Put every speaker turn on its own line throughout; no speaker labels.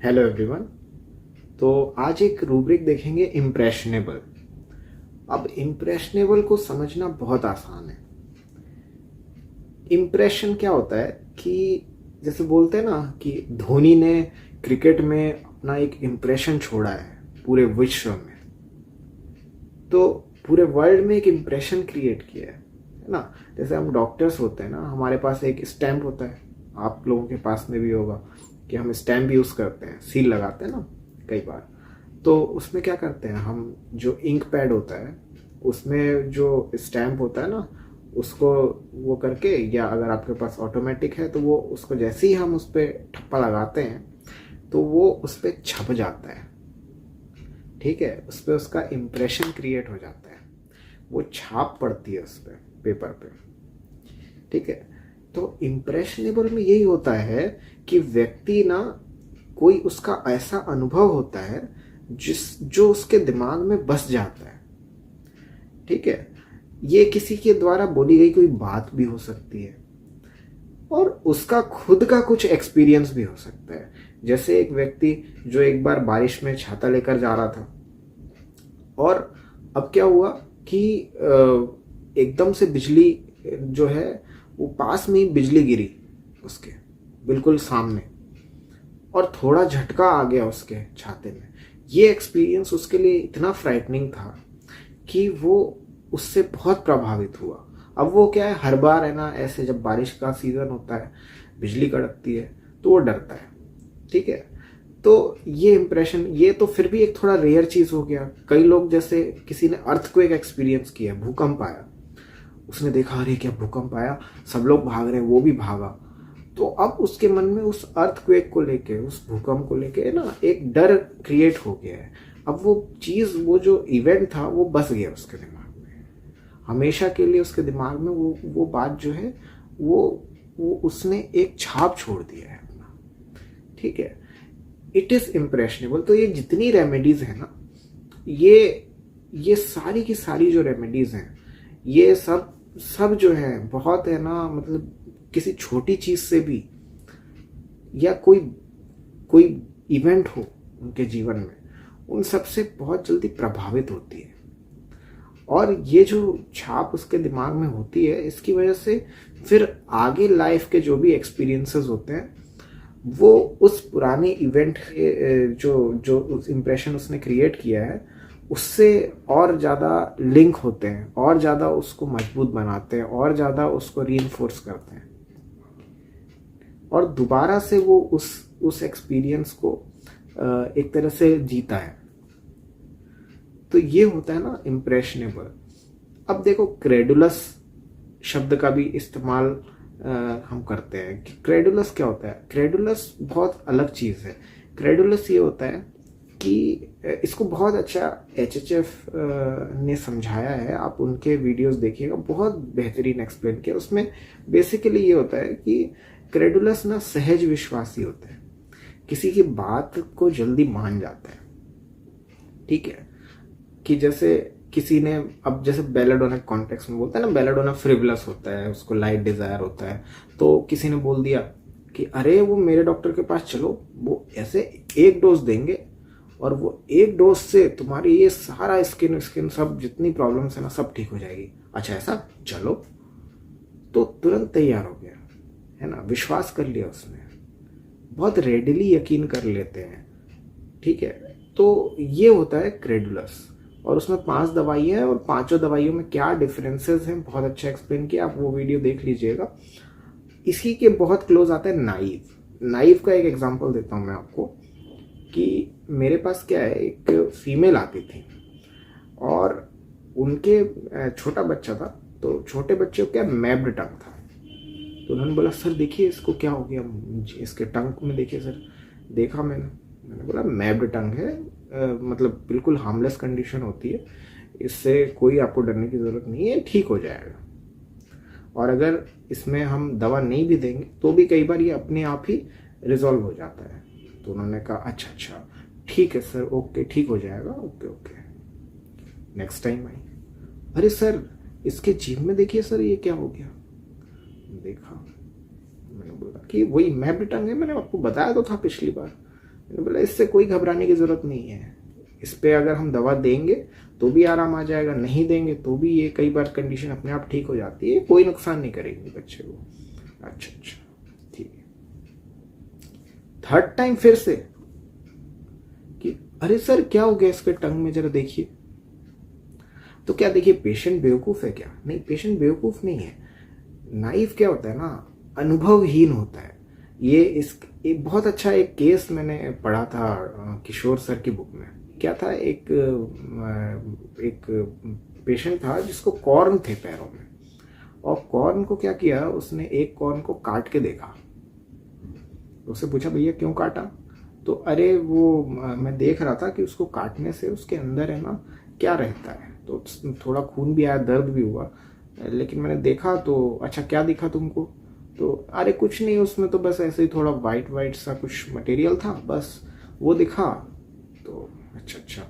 Hello everyone. तो आज एक रूब्रिक देखेंगे इम्प्रेशनेबल। अब इम्प्रेशनेबल को समझना बहुत आसान है। इम्प्रेशन क्या होता है कि जैसे बोलते हैं ना कि धोनी ने क्रिकेट में अपना एक इम्प्रेशन छोड़ा है पूरे विश्व में, तो पूरे वर्ल्ड में एक इम्प्रेशन क्रिएट किया है ना। जैसे हम डॉक्टर्स होते हैं ना, हमारे पास एक स्टैम्प होता है, आप लोगों के पास में भी होगा कि हम स्टैम्प यूज़ करते हैं, सील लगाते हैं ना कई बार। तो उसमें क्या करते हैं हम, जो इंक पैड होता है उसमें जो स्टैम्प होता है ना, उसको वो करके, या अगर आपके पास ऑटोमेटिक है तो वो उसको जैसे ही हम उस पर ठप्पा लगाते हैं तो वो उस पर छप जाता है। ठीक है, उस पर उसका इम्प्रेशन क्रिएट हो जाता है, वो छाप पड़ती है उस पर, पेपर पे। ठीक है, तो इम्प्रेशनेबल में यही होता है कि व्यक्ति ना, कोई उसका ऐसा अनुभव होता है जो उसके दिमाग में बस जाता है। ठीक है, ये किसी के द्वारा बोली गई कोई बात भी हो सकती है और उसका खुद का कुछ एक्सपीरियंस भी हो सकता है। जैसे एक व्यक्ति जो एक बार बारिश में छाता लेकर जा रहा था और अब क्या हुआ कि एकदम से बिजली जो है, वो पास में ही बिजली गिरी उसके बिल्कुल सामने, और थोड़ा झटका आ गया उसके छाते में। ये एक्सपीरियंस उसके लिए इतना फ्राइटनिंग था कि वो उससे बहुत प्रभावित हुआ। अब वो क्या है, हर बार है ना, ऐसे जब बारिश का सीजन होता है, बिजली कड़कती है तो वो डरता है। ठीक है, तो ये इम्प्रेशन, ये तो फिर भी एक थोड़ा रेयर चीज हो गया। कई लोग, जैसे किसी ने अर्थक्वेक एक्सपीरियंस किया, भूकंप आया, उसने देखा अरे क्या भूकंप आया, सब लोग भाग रहे हैं, वो भी भागा। तो अब उसके मन में उस अर्थक्वेक को लेके, उस भूकंप को लेके ना एक डर क्रिएट हो गया है। अब वो चीज, वो जो इवेंट था वो बस गया उसके दिमाग में, हमेशा के लिए उसके दिमाग में वो बात जो है, वो उसने एक छाप छोड़ दिया है अपना। ठीक है, इट इज इम्प्रेशनेबल। तो ये जितनी रेमेडीज है ना, ये सारी की सारी जो रेमेडीज हैं, ये सब सब जो है बहुत है ना, मतलब किसी छोटी चीज से भी, या कोई कोई इवेंट हो उनके जीवन में, उन सब से बहुत जल्दी प्रभावित होती है। और ये जो छाप उसके दिमाग में होती है, इसकी वजह से फिर आगे लाइफ के जो भी एक्सपीरियंसेस होते हैं, वो उस पुराने इवेंट जो जो उस इम्प्रेशन उसने क्रिएट किया है उससे और ज़्यादा लिंक होते हैं, और ज़्यादा उसको मजबूत बनाते हैं, और ज़्यादा उसको रीइंफोर्स करते हैं, और दोबारा से वो उस एक्सपीरियंस को एक तरह से जीता है। तो ये होता है ना इम्प्रेशनेबल। अब देखो, क्रेडुलस शब्द का भी इस्तेमाल हम करते हैं कि क्रेडुलस क्या होता है। क्रेडुलस बहुत अलग चीज़ है। क्रेडुलस ये होता है कि इसको बहुत अच्छा HHF ने समझाया है, आप उनके वीडियोस देखिएगा, बहुत बेहतरीन एक्सप्लेन किया। उसमें बेसिकली ये होता है कि क्रेडुलस ना सहज विश्वासी होता है, किसी की बात को जल्दी मान जाता है। ठीक है, कि जैसे किसी ने, अब जैसे बेलाडोना कॉन्टेक्स्ट में बोलता है ना, बेलाडोना फ्रिवलस होता है, उसको लाइट डिजायर होता है। तो किसी ने बोल दिया कि अरे वो मेरे डॉक्टर के पास चलो, वो ऐसे एक डोज देंगे और वो एक डोज से तुम्हारी ये सारा स्किन स्किन सब जितनी प्रॉब्लम्स है ना, सब ठीक हो जाएगी। अच्छा ऐसा, चलो। तो तुरंत तैयार हो गया, है ना, विश्वास कर लिया उसने, बहुत रेडिली यकीन कर लेते हैं। ठीक है, तो ये होता है क्रेडुलस। और उसमें 5 दवाइयाँ हैं, और पांचों दवाइयों में क्या डिफरेंसेस हैं बहुत अच्छा एक्सप्लेन किया, आप वो वीडियो देख लीजिएगा। इसी के बहुत क्लोज आता है नाइव। नाइव का एक एग्जांपल देता हूँ मैं आपको, कि मेरे पास क्या है, एक फीमेल आती थी और उनके छोटा बच्चा था, तो छोटे बच्चे को क्या मैब्ड टंग था। तो उन्होंने बोला सर देखिए इसको क्या हो गया, इसके टंग में देखिए सर। देखा मैंने बोला मैब्ड टंग है, मतलब बिल्कुल हार्मलेस कंडीशन होती है, इससे कोई आपको डरने की ज़रूरत नहीं है, ठीक हो जाएगा। और अगर इसमें हम दवा नहीं भी देंगे तो भी कई बार ये अपने आप ही रिजॉल्व हो जाता है। तो उन्होंने कहा अच्छा ठीक है सर, ओके ठीक हो जाएगा, ओके। नेक्स्ट टाइम आई, अरे सर इसके जीभ में देखिए सर ये क्या हो गया। देखा, मैंने बोला कि वही मैब्ड टंग है, मैंने आपको बताया तो था पिछली बार। मैंने बोला इससे कोई घबराने की ज़रूरत नहीं है, इस पे अगर हम दवा देंगे तो भी आराम आ जाएगा, नहीं देंगे तो भी ये कई बार कंडीशन अपने आप ठीक हो जाती है, कोई नुकसान नहीं करेगी बच्चे को। अच्छा अच्छा ठीक है। थर्ड टाइम फिर से कि अरे सर क्या हो गया इसके टंग में, जरा देखिए। तो क्या देखिए पेशेंट बेवकूफ है क्या? नहीं, पेशेंट बेवकूफ नहीं है। नाइफ क्या होता है ना, अनुभवहीन होता है। ये एक बहुत अच्छा एक केस मैंने पढ़ा था किशोर सर की बुक में। क्या था, एक पेशेंट था जिसको कॉर्न थे पैरों में, और कॉर्न को क्या किया, उसने एक कॉर्न को काट के देखा। उससे पूछा भैया क्यों काटा? तो अरे वो मैं देख रहा था कि उसको काटने से उसके अंदर है ना क्या रहता है, तो थोड़ा खून भी आया, दर्द भी हुआ, लेकिन मैंने देखा तो अच्छा क्या दिखा तुमको? तो अरे कुछ नहीं, उसमें तो बस ऐसे ही थोड़ा वाइट वाइट सा कुछ मटेरियल था, बस वो दिखा। तो अच्छा अच्छा।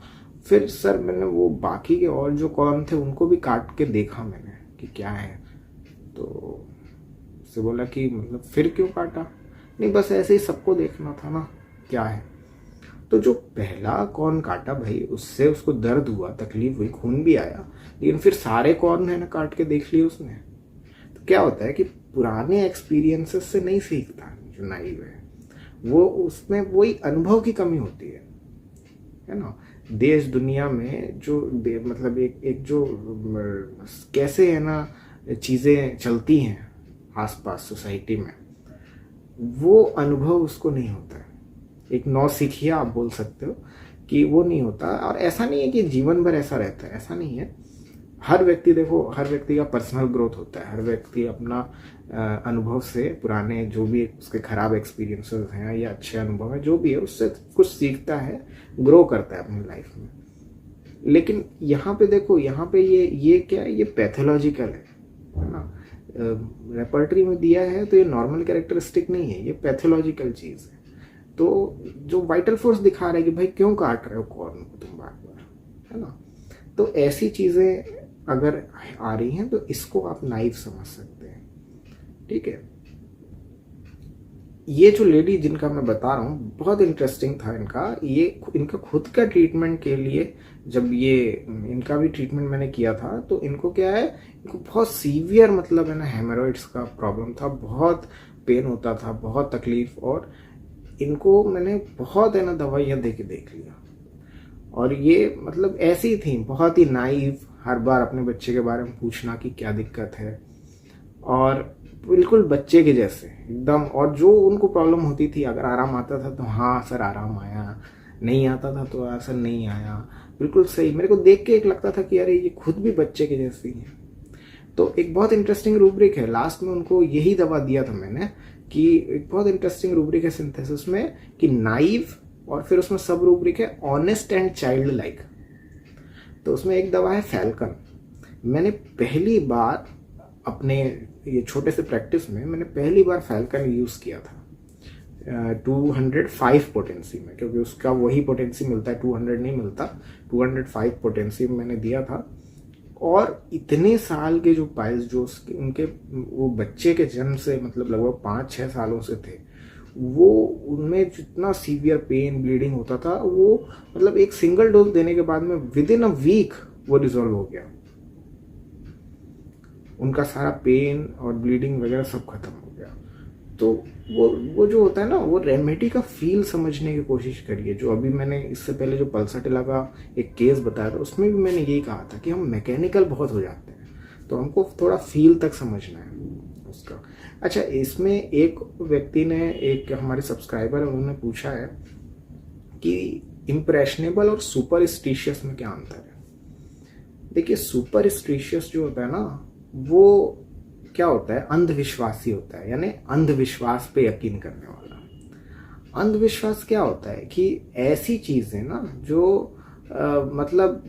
फिर सर मैंने वो बाकी के और जो कॉर्न थे उनको भी काट के देखा मैंने कि क्या है। तो उससे बोला कि मतलब फिर क्यों काटा? नहीं बस ऐसे ही सबको देखना था ना क्या है। तो जो पहला कॉर्न काटा भाई, उससे उसको दर्द हुआ, तकलीफ हुई, खून भी आया, लेकिन फिर सारे कॉर्न है ना काट के देख लिए उसने। तो क्या होता है कि पुराने एक्सपीरियंसेस से नहीं सीखता जो नाइव है, वो उसमें वही अनुभव की कमी होती है ना। देश दुनिया में जो मतलब एक जो कैसे है ना चीज़ें चलती हैं आसपास सोसाइटी में, वो अनुभव उसको नहीं होता है। एक नौसिखिया आप बोल सकते हो कि वो नहीं होता। और ऐसा नहीं है कि जीवन भर ऐसा रहता है, ऐसा नहीं है। हर व्यक्ति देखो, हर व्यक्ति का पर्सनल ग्रोथ होता है, हर व्यक्ति अपना अनुभव से, पुराने जो भी उसके खराब एक्सपीरियंसेस हैं या अच्छे अनुभव हैं, जो भी है उससे कुछ सीखता है, ग्रो करता है अपनी लाइफ में। लेकिन यहाँ पे देखो, यहाँ पे ये क्या है, ये पैथोलॉजिकल है ना। रेपर्टरी में दिया है तो ये नॉर्मल कैरेक्टरिस्टिक नहीं है, ये पैथोलॉजिकल चीज़ है। तो जो वाइटल फोर्स दिखा रहा है कि भाई क्यों काट रहे हो कॉर्न को तुम बार बार, है ना। तो ऐसी चीज़ें अगर आ रही हैं तो इसको आप नाइव समझ सकते हैं, ठीक है। ये जो लेडी जिनका मैं बता रहा हूँ, बहुत इंटरेस्टिंग था इनका खुद का ट्रीटमेंट के लिए, जब ये इनका भी ट्रीटमेंट मैंने किया था, तो इनको क्या है, इनको बहुत सीवियर मतलब है ना हेमोरॉइड्स का प्रॉब्लम था, बहुत पेन होता था, बहुत तकलीफ, और इनको मैंने बहुत है ना दवाइयाँ दे के देख लिया। और ये मतलब ऐसी थी, बहुत ही नाइव, हर बार अपने बच्चे के बारे में पूछना कि क्या दिक्कत है, और बिल्कुल बच्चे के जैसे एकदम। और जो उनको प्रॉब्लम होती थी, अगर आराम आता था तो हाँ सर आराम आया, नहीं आता था तो सर नहीं आया, बिल्कुल सही। मेरे को देख के एक लगता था कि अरे ये खुद भी बच्चे के जैसे ही है। तो एक बहुत इंटरेस्टिंग रूब्रिक है, लास्ट में उनको यही दवा दिया था मैंने कि एक बहुत इंटरेस्टिंग रूब्रिक है सिंथेसिस में कि नाइव, और फिर उसमें सब रूब्रिक है ऑनेस्ट एंड चाइल्ड लाइक। तो उसमें एक दवा है फैल्कन। मैंने पहली बार अपने ये छोटे से प्रैक्टिस में मैंने पहली बार फैल्कन यूज़ किया था 205 पोटेंसी में, क्योंकि उसका वही पोटेंसी मिलता है, 200 नहीं मिलता, 205 पोटेंसी में मैंने दिया था। और इतने साल के जो पाइल्स जो उनके वो बच्चे के जन्म से मतलब लगभग 5-6 सालों से थे, वो उनमें जितना सीवियर पेन ब्लीडिंग होता था, वो मतलब एक सिंगल डोज देने के बाद में विद इन अ वीक वो रिजॉल्व हो गया। उनका सारा पेन और ब्लीडिंग वगैरह सब खत्म हो गया। तो वो जो होता है ना, वो रेमेडी का फील समझने की कोशिश करिए। जो अभी मैंने इससे पहले जो पल्साटिला का एक केस बताया था, उसमें भी मैंने यही कहा था कि हम मैकेनिकल बहुत हो जाते हैं, तो हमको थोड़ा फील तक समझना है उसका। अच्छा, इसमें एक व्यक्ति ने, एक हमारे सब्सक्राइबर है, उन्होंने पूछा है कि इम्प्रेशनेबल और सुपरस्टिशियस में क्या अंतर है। देखिए, सुपरस्टिशियस जो होता है ना, वो क्या होता है, अंधविश्वासी होता है, यानी अंधविश्वास पे यकीन करने वाला। अंधविश्वास क्या होता है कि ऐसी चीजें ना जो मतलब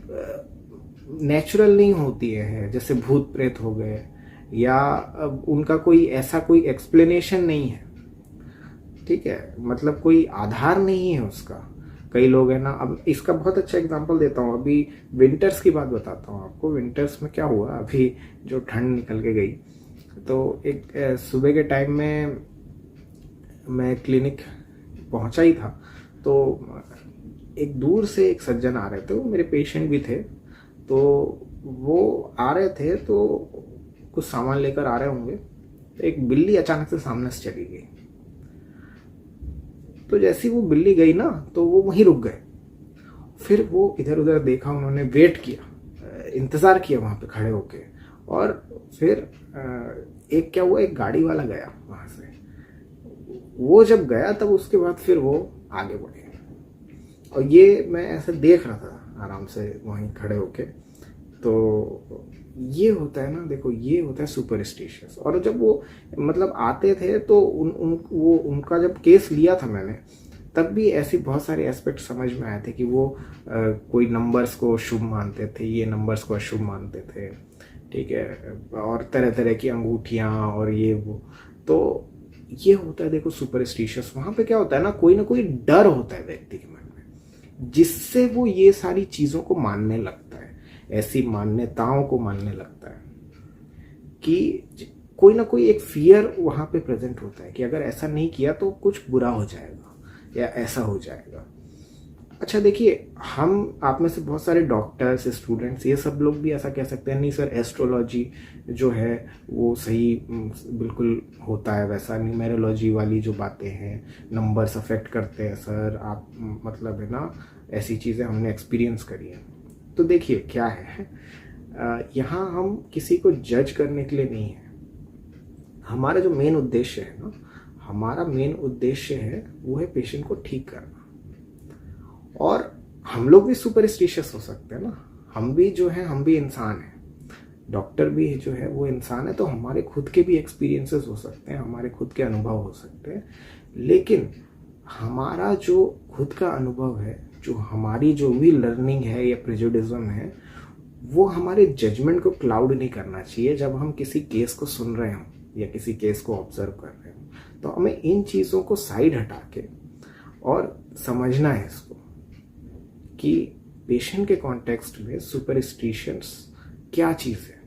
नेचुरल नहीं होती है, जैसे भूत प्रेत हो गए, या उनका कोई ऐसा कोई एक्सप्लेनेशन नहीं है, ठीक है, मतलब कोई आधार नहीं है उसका। कई लोग है ना, अब इसका बहुत अच्छा एग्जांपल देता हूँ, अभी विंटर्स की बात बताता हूँ आपको। विंटर्स में क्या हुआ, अभी जो ठंड निकल के गई, तो एक सुबह के टाइम में मैं क्लिनिक पहुंचा ही था, तो एक दूर से एक सज्जन आ रहे थे, वो मेरे पेशेंट भी थे। तो वो आ रहे थे तो कुछ सामान लेकर आ रहे होंगे, तो एक बिल्ली अचानक से सामने से चली गई। तो जैसी वो बिल्ली गई ना, तो वो वहीं रुक गए। फिर वो इधर उधर देखा, उन्होंने वेट किया, इंतज़ार किया वहाँ पे खड़े होके। और फिर एक क्या हुआ, एक गाड़ी वाला गया वहाँ से। वो जब गया तब उसके बाद फिर वो आगे बढ़े, और ये मैं ऐसे देख रहा था आराम से वहीं खड़े होके। तो ये होता है ना, देखो ये होता है सुपरस्टिशियस। और जब वो मतलब आते थे तो उनका जब केस लिया था मैंने, तब भी ऐसी बहुत सारे एस्पेक्ट समझ में आए थे कि वो कोई नंबर्स को शुभ मानते थे, ये नंबर्स को अशुभ मानते थे, ठीक है, और तरह तरह की अंगूठियाँ और ये वो। तो ये होता है देखो सुपरस्टिशियस। वहाँ पे क्या होता है ना कोई डर होता है व्यक्ति के मन में, जिससे वो ये सारी चीज़ों को मानने लगता है, ऐसी मान्यताओं को मानने लगता है कि कोई ना कोई एक फियर वहाँ पे प्रेजेंट होता है कि अगर ऐसा नहीं किया तो कुछ बुरा हो जाएगा या ऐसा हो जाएगा। अच्छा देखिए, हम आप में से बहुत सारे डॉक्टर्स, स्टूडेंट्स, ये सब लोग भी ऐसा कह सकते हैं नहीं सर एस्ट्रोलॉजी जो है वो सही बिल्कुल होता है, वैसा न्यूमेरोलॉजी वाली जो बातें हैं, नंबर्स अफेक्ट करते हैं सर, आप मतलब है ना, ऐसी चीज़ें हमने एक्सपीरियंस करी हैं। तो देखिए क्या है, यहाँ हम किसी को जज करने के लिए नहीं है। हमारा जो मेन उद्देश्य है ना, हमारा मेन उद्देश्य है वो है पेशेंट को ठीक करना। और हम लोग भी सुपरस्टिशियस हो सकते हैं ना, हम भी जो है, हम भी इंसान हैं, डॉक्टर भी जो है वो इंसान है। तो हमारे खुद के भी एक्सपीरियंसेस हो सकते हैं, हमारे खुद के अनुभव हो सकते हैं, लेकिन हमारा जो खुद का अनुभव है, जो हमारी जो भी लर्निंग है या प्रेजुडिज्म है, वो हमारे जजमेंट को क्लाउड नहीं करना चाहिए जब हम किसी केस को सुन रहे हों या किसी केस को ऑब्जर्व कर रहे हों। तो हमें इन चीज़ों को साइड हटा के और समझना है इसको कि पेशेंट के कॉन्टेक्स्ट में सुपरस्टिशंस क्या चीज़ है,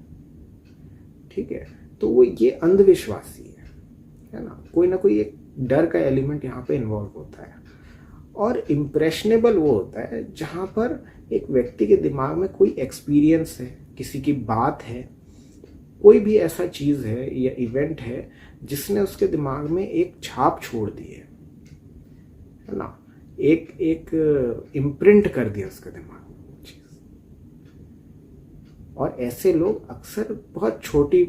ठीक है। तो वो ये अंधविश्वासी है ना, कोई ना कोई एक डर का एलिमेंट यहाँ पे इन्वॉल्व होता है। और इम्प्रेशनेबल वो होता है जहाँ पर एक व्यक्ति के दिमाग में कोई एक्सपीरियंस है, किसी की बात है, कोई भी ऐसा चीज़ है या इवेंट है जिसने उसके दिमाग में एक छाप छोड़ दी है ना, एक इम्प्रिंट कर दिया उसके दिमाग में वो चीज़। और ऐसे लोग अक्सर बहुत छोटी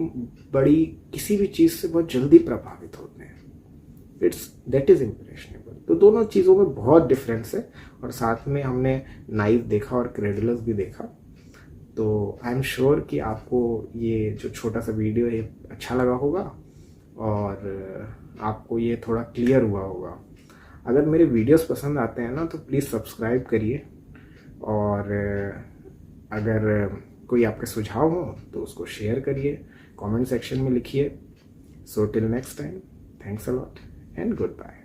बड़ी किसी भी चीज़ से बहुत जल्दी प्रभावित होते हैं। That is impressionable. तो दोनों चीज़ों में बहुत डिफरेंस है। और साथ में हमने नाइव देखा और क्रेडुलस भी देखा। तो आई एम श्योर कि आपको ये जो छोटा सा वीडियो है अच्छा लगा होगा और आपको ये थोड़ा क्लियर हुआ होगा। अगर मेरे वीडियोस पसंद आते हैं ना तो प्लीज़ सब्सक्राइब करिए, और अगर कोई आपके सुझाव हो तो उसको शेयर करिए, कमेंट सेक्शन में लिखिए। So till next time, thanks a lot and good bye.